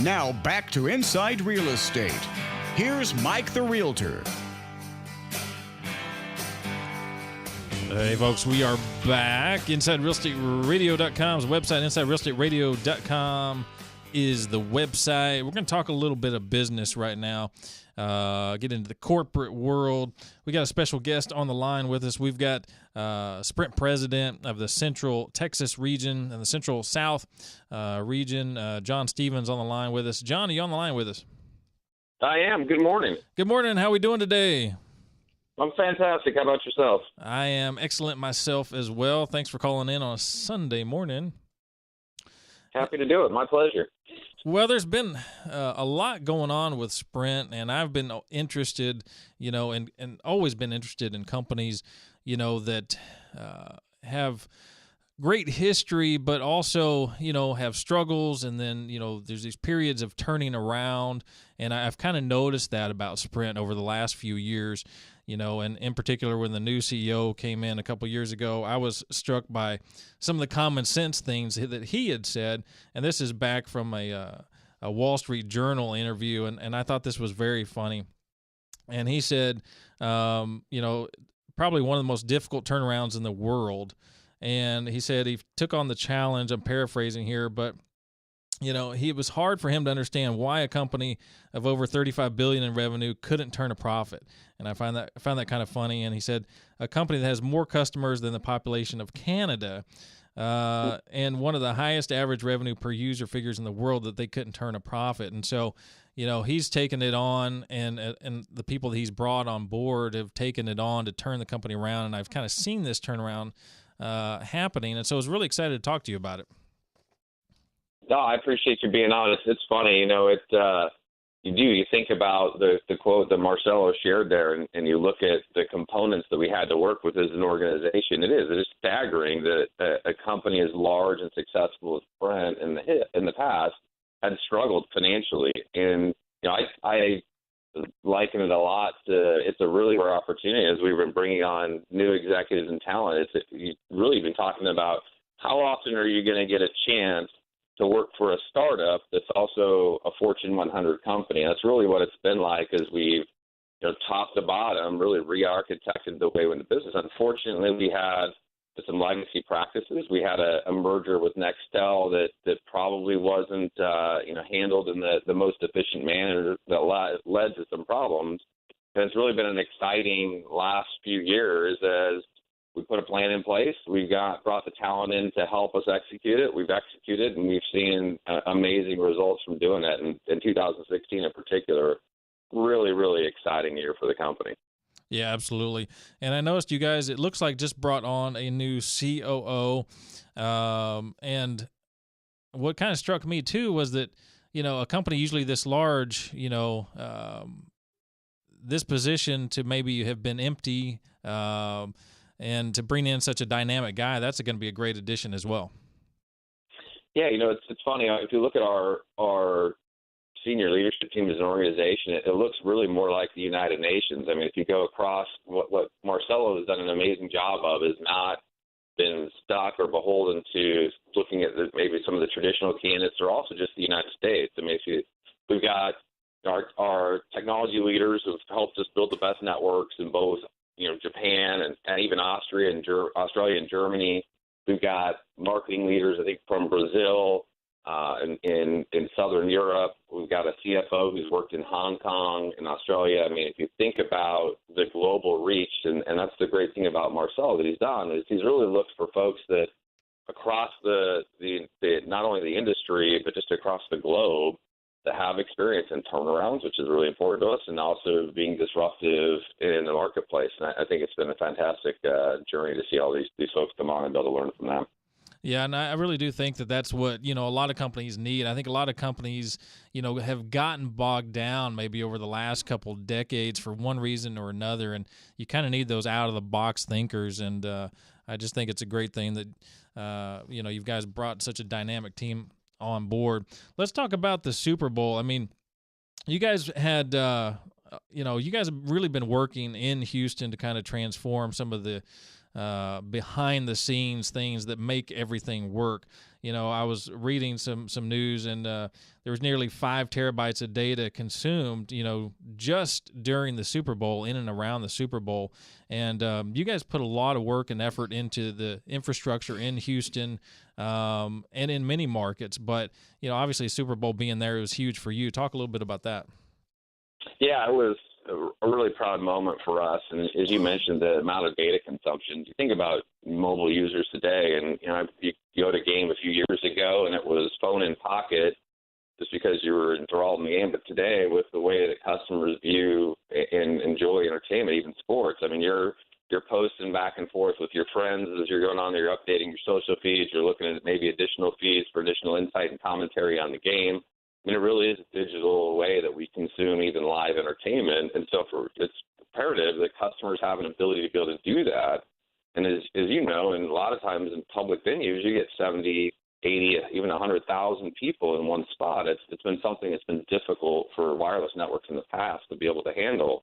Now back to Inside Real Estate. Here's Mike the Realtor. Hey, folks, we are back. InsideRealEstateRadio.com's website. InsideRealEstateRadio.com is the website. We're going to talk a little bit of business right now, get into the corporate world. We got a special guest on the line with us. We've got Sprint president of the Central Texas region and the Central South region, John Stevens, on the line with us. John, are you on the line with us? I am. Good morning. Good morning. How are we doing today? I'm fantastic. How about yourself? I am excellent myself as well. Thanks for calling in on a Sunday morning. Happy to do it. My pleasure. Well, there's been a lot going on with Sprint, and I've been interested, and always been interested in companies, that have great history, but also, have struggles. And then, there's these periods of turning around. And I've kind of noticed that about Sprint over the last few years, and in particular, when the new CEO came in a couple years ago, I was struck by some of the common sense things that he had said. And this is back from a Wall Street Journal interview. And I thought this was very funny. And he said, probably one of the most difficult turnarounds in the world. And he said he took on the challenge. I'm paraphrasing here, but it was hard for him to understand why a company of over $35 billion in revenue couldn't turn a profit. And I found that kind of funny. And he said a company that has more customers than the population of Canada, and one of the highest average revenue per user figures in the world, that they couldn't turn a profit. And so, he's taken it on, and the people that he's brought on board have taken it on to turn the company around. And I've kind of seen this turnaround happening. And so I was really excited to talk to you about it. No, I appreciate you being honest. It's funny, you think about the quote that Marcelo shared there, and you look at the components that we had to work with as an organization. It is staggering that a company as large and successful as Sprint in the past had struggled financially. And I liken it a lot to, it's a really rare opportunity as we've been bringing on new executives and talent. You've really been talking about how often are you going to get a chance to work for a startup that's also a Fortune 100 company. That's really what it's been like as we've, top to bottom, really re-architected the way we do business. Unfortunately, we had some legacy practices. We had a merger with Nextel that probably wasn't, handled in the most efficient manner, that led to some problems. And it's really been an exciting last few years as we put a plan in place. We brought the talent in to help us execute it. We've executed, and we've seen amazing results from doing that. And in 2016 in particular, really, really exciting year for the company. Yeah, absolutely. And I noticed you guys, it looks like, just brought on a new COO. And what kind of struck me too was that, a company usually this large, this position to maybe have been empty, and to bring in such a dynamic guy, that's going to be a great addition as well. Yeah, it's funny. If you look at our senior leadership team as an organization, it looks really more like the United Nations. I mean, if you go across, what Marcelo has done an amazing job of is not been stuck or beholden to looking at maybe some of the traditional candidates, or also just the United States. I mean, we've got our technology leaders who've helped us build the best networks in both Japan and even Australia and Germany. We've got marketing leaders, I think, from Brazil, in Southern Europe. We've got a CFO who's worked in Hong Kong and Australia. I mean, if you think about the global reach, and that's the great thing about Marcel that he's done, is he's really looked for folks that across the not only the industry, but just across the globe, that have experience in turnarounds, which is really important to us, and also being disruptive in the marketplace. And I think it's been a fantastic journey to see all these folks come on and be able to learn from them. Yeah, and I really do think that that's what, a lot of companies need. I think a lot of companies, have gotten bogged down maybe over the last couple decades for one reason or another, and you kind of need those out-of-the-box thinkers. And I just think it's a great thing that, you guys brought such a dynamic team on board. Let's talk about the Super Bowl. I mean, you guys had, you guys have really been working in Houston to kind of transform some of the behind the scenes things that make everything work. I was reading some news, and there was nearly 5 terabytes of data consumed, just during the Super Bowl, in and around the Super Bowl. And you guys put a lot of work and effort into the infrastructure in Houston and in many markets. But, obviously Super Bowl being there was huge for you. Talk a little bit about that. Yeah, it was a really proud moment for us. And as you mentioned, the amount of data consumption, you think about mobile users today, and you go to a game a few years ago and it was phone in pocket just because you were enthralled in the game. But today, with the way that customers view and enjoy entertainment, even sports, I mean, you're posting back and forth with your friends as you're going on there, you're updating your social feeds, you're looking at maybe additional feeds for additional insight and commentary on the game. I mean, it really is a digital way that we consume even live entertainment. And so it's imperative that customers have an ability to be able to do that. And as you know, and a lot of times in public venues, you get 70, 80, even 100,000 people in one spot. It's been something that's been difficult for wireless networks in the past to be able to handle.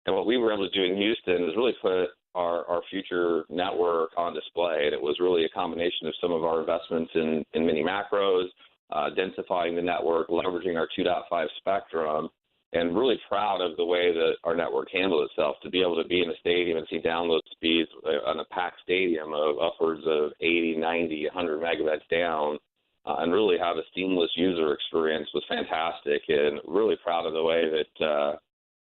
And what we were able to do in Houston is really put our future network on display. And it was really a combination of some of our investments in mini macros, densifying the network, leveraging our 2.5 spectrum, and really proud of the way that our network handled itself to be able to be in a stadium and see download speeds on a packed stadium of upwards of 80, 90, 100 megabits down, and really have a seamless user experience was fantastic, and really proud of the way that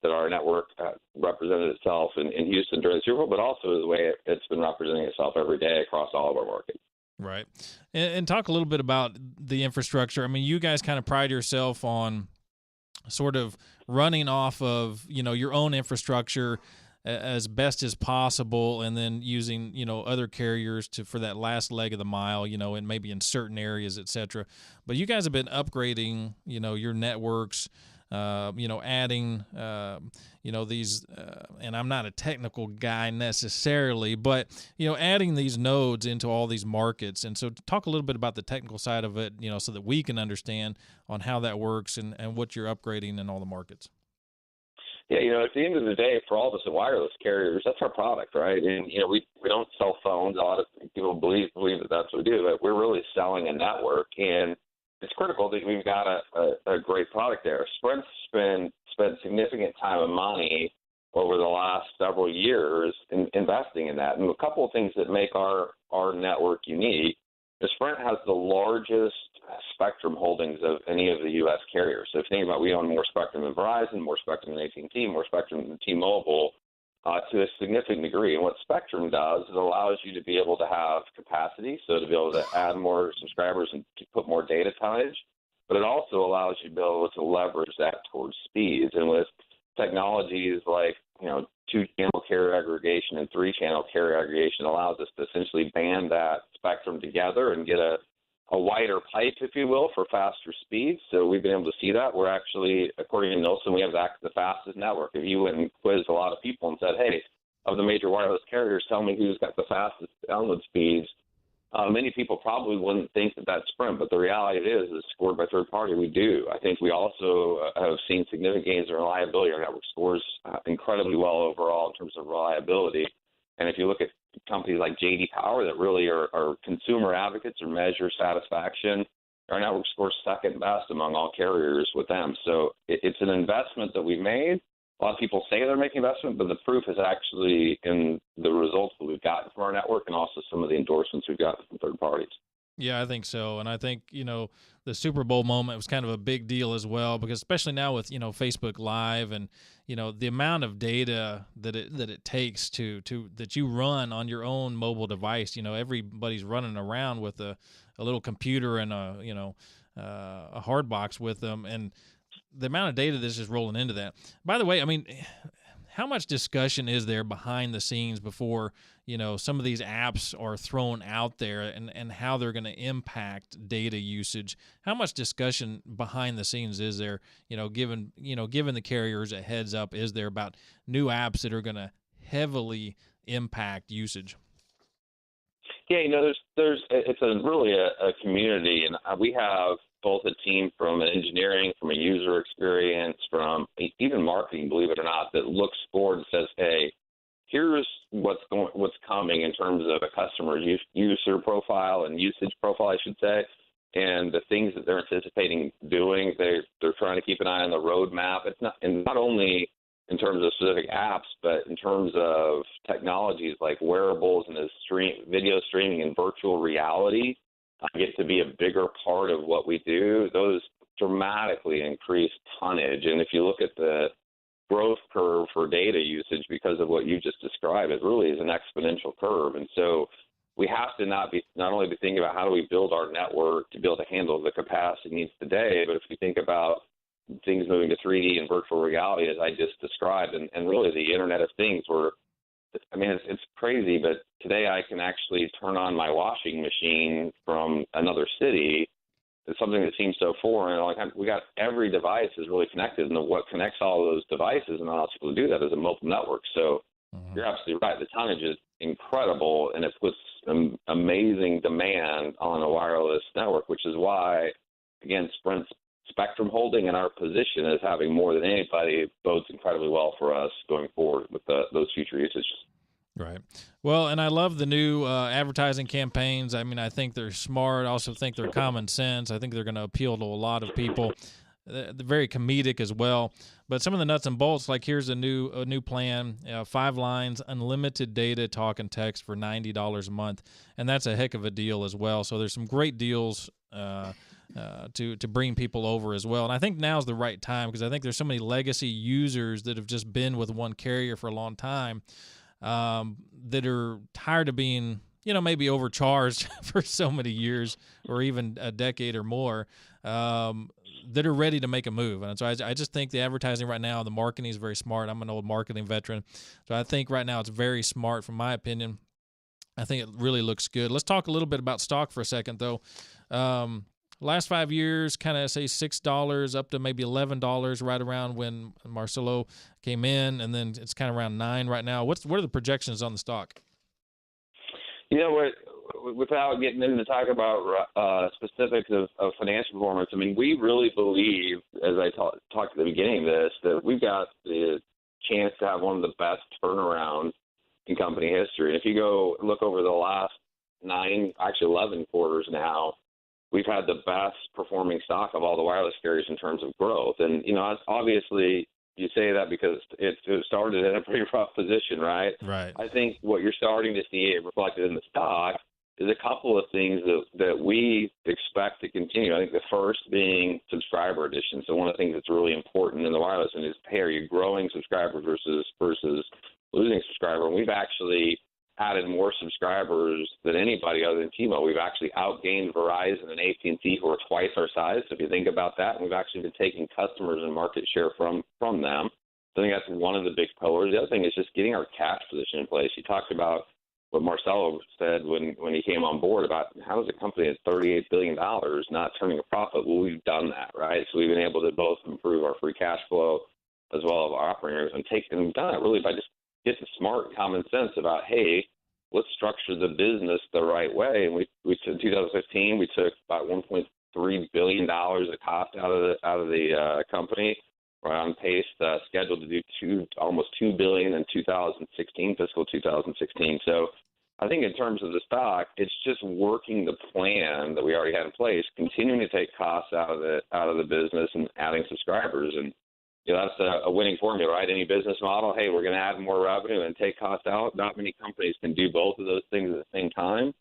our network represented itself in Houston during the Super Bowl, but also the way it's been representing itself every day across all of our markets. Right. And talk a little bit about the infrastructure. I mean, you guys kind of pride yourself on sort of running off of, your own infrastructure as best as possible, and then using, other carriers for that last leg of the mile, and maybe in certain areas, et cetera. But you guys have been upgrading, your networks, adding, these, and I'm not a technical guy necessarily, but, adding these nodes into all these markets. And so talk a little bit about the technical side of it, so that we can understand on how that works and what you're upgrading in all the markets. Yeah, at the end of the day, for all of us at wireless carriers, that's our product, right? And, we don't sell phones. A lot of people believe that that's what we do, but we're really selling a network. And it's critical that we've got a great product there. Sprint's spent significant time and money over the last several years in investing in that. And a couple of things that make our network unique is Sprint has the largest spectrum holdings of any of the U.S. carriers. So if you think about, we own more spectrum than Verizon, more spectrum than AT&T, more spectrum than T-Mobile, to a significant degree. And what spectrum does is it allows you to be able to have capacity, so to be able to add more subscribers and to put more data tonnage, but it also allows you to be able to leverage that towards speeds. And with technologies like, 2-channel carrier aggregation and 3-channel carrier aggregation allows us to essentially band that spectrum together and get a wider pipe, if you will, for faster speeds. So we've been able to see that. We're actually, according to Nielsen, we have the fastest network. If you went and quizzed a lot of people and said, hey, of the major wireless carriers, tell me who's got the fastest download speeds, many people probably wouldn't think that that's Sprint, but the reality is scored by third party. We do. I think we also have seen significant gains in reliability. Our network scores incredibly well overall in terms of reliability. And if you look at companies like J.D. Power that really are consumer advocates or measure satisfaction, our network scores second best among all carriers with them. So it's an investment that we've made. A lot of people say they're making investment, but the proof is actually in the results that we've gotten from our network and also some of the endorsements we've gotten from third parties. Yeah, I think so. And I think, the Super Bowl moment was kind of a big deal as well, because especially now with, Facebook Live and, the amount of data that it takes to that you run on your own mobile device. Everybody's running around with a little computer and a hard box with them, and the amount of data that's just rolling into that. By the way, I mean, how much discussion is there behind the scenes before, some of these apps are thrown out there and how they're going to impact data usage? How much discussion behind the scenes is there, given the carriers a heads up, is there about new apps that are going to heavily impact usage? Yeah, it's really a community, and we have both a team from an engineering, from a user experience, from even marketing, believe it or not, that looks forward and says, hey, here's what's becoming in terms of a customer's user profile and usage profile, I should say, and the things that they're anticipating doing. They're trying to keep an eye on the roadmap. It's not only in terms of specific apps, but in terms of technologies like wearables and video streaming and virtual reality get to be a bigger part of what we do. Those dramatically increase tonnage. And if you look at the growth curve for data usage because of what you just described, it really is an exponential curve. And so we have to not only be thinking about how do we build our network to be able to handle the capacity needs today, but if we think about things moving to 3D and virtual reality, as I just described, and really the Internet of Things, where, I mean, it's crazy, but today I can actually turn on my washing machine from another city. It's something that seems so foreign. Like, we got every device is really connected, and what connects all of those devices and allows people to do that is a mobile network. So you're absolutely right. The tonnage is incredible, and it puts amazing demand on a wireless network, which is why, again, Sprint's spectrum holding and our position as having more than anybody bodes incredibly well for us going forward with those future usages. Right. Well, and I love the new advertising campaigns. I mean, I think they're smart. I also think they're common sense. I think they're going to appeal to a lot of people. They're very comedic as well. But some of the nuts and bolts, like here's a new plan, 5 lines, unlimited data, talk, and text for $90 a month. And that's a heck of a deal as well. So there's some great deals to bring people over as well. And I think now's the right time because I think there's so many legacy users that have just been with one carrier for a long time that are tired of being, maybe overcharged for so many years or even a decade or more, that are ready to make a move. And so I just think the advertising right now, the marketing is very smart. I'm an old marketing veteran. So I think right now it's very smart from my opinion. I think it really looks good. Let's talk a little bit about stock for a second, though. Last 5 years, kind of say $6 up to maybe $11 right around when Marcelo came in, and then it's kind of around $9 right now. What are the projections on the stock? Without getting into the talk about specifics of financial performance, I mean, we really believe, as I talked at the beginning of this, that we've got the chance to have one of the best turnarounds in company history. And if you go look over the last 11 quarters now, we've had the best performing stock of all the wireless carriers in terms of growth. And, obviously you say that because it started in a pretty rough position, right? Right. I think what you're starting to see reflected in the stock is a couple of things that we expect to continue. I think the first being subscriber addition. So one of the things that's really important in the wireless is, hey, are you growing subscribers versus losing subscriber? And we've actually added more subscribers than anybody other than T-Mobile. We've actually outgained Verizon and AT&T, who are twice our size. So if you think about that, and we've actually been taking customers and market share from them. So I think that's one of the big pillars. The other thing is just getting our cash position in place. You talked about what Marcelo said when he came on board about how is a company at $38 billion not turning a profit? Well, we've done that, right? So we've been able to both improve our free cash flow as well as our operating earnings, and we've done it really by just get the smart common sense about, hey, let's structure the business the right way. And we in 2015 we took about $1.3 billion of cost out of the company. We're on pace, scheduled to do almost $2 billion in 2016, fiscal 2016. So I think in terms of the stock, it's just working the plan that we already had in place, continuing to take costs out of the business and adding subscribers. And that's a winning formula, right? Any business model, hey, we're going to add more revenue and take costs out. Not many companies can do both of those things at the same time.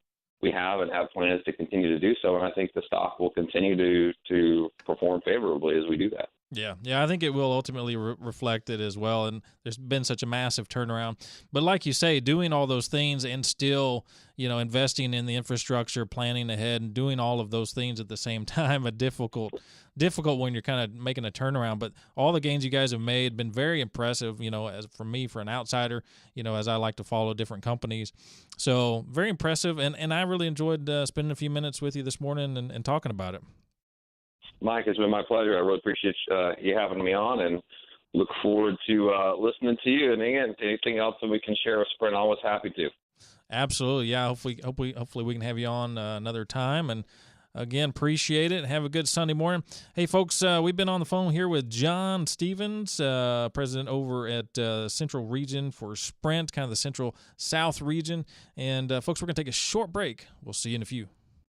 We have and have plans to continue to do so, and I think the stock will continue to perform favorably as we do that. Yeah, I think it will ultimately reflect it as well, and there's been such a massive turnaround. But like you say, doing all those things and still, investing in the infrastructure, planning ahead, and doing all of those things at the same time, difficult when you're kind of making a turnaround. But all the gains you guys have made been very impressive, as for me, for an outsider, as I like to follow different companies. So very impressive, and I really enjoyed spending a few minutes with you this morning and talking about it. Mike, it's been my pleasure. I really appreciate you having me on, and look forward to listening to you. And again, anything else that we can share with Sprint, always happy to. Absolutely, yeah. Hopefully we can have you on another time. And Again, appreciate it. Have a good Sunday morning. Hey, folks, we've been on the phone here with John Stevens, president over at Central Region for Sprint, kind of the Central South region. And, folks, we're going to take a short break. We'll see you in a few.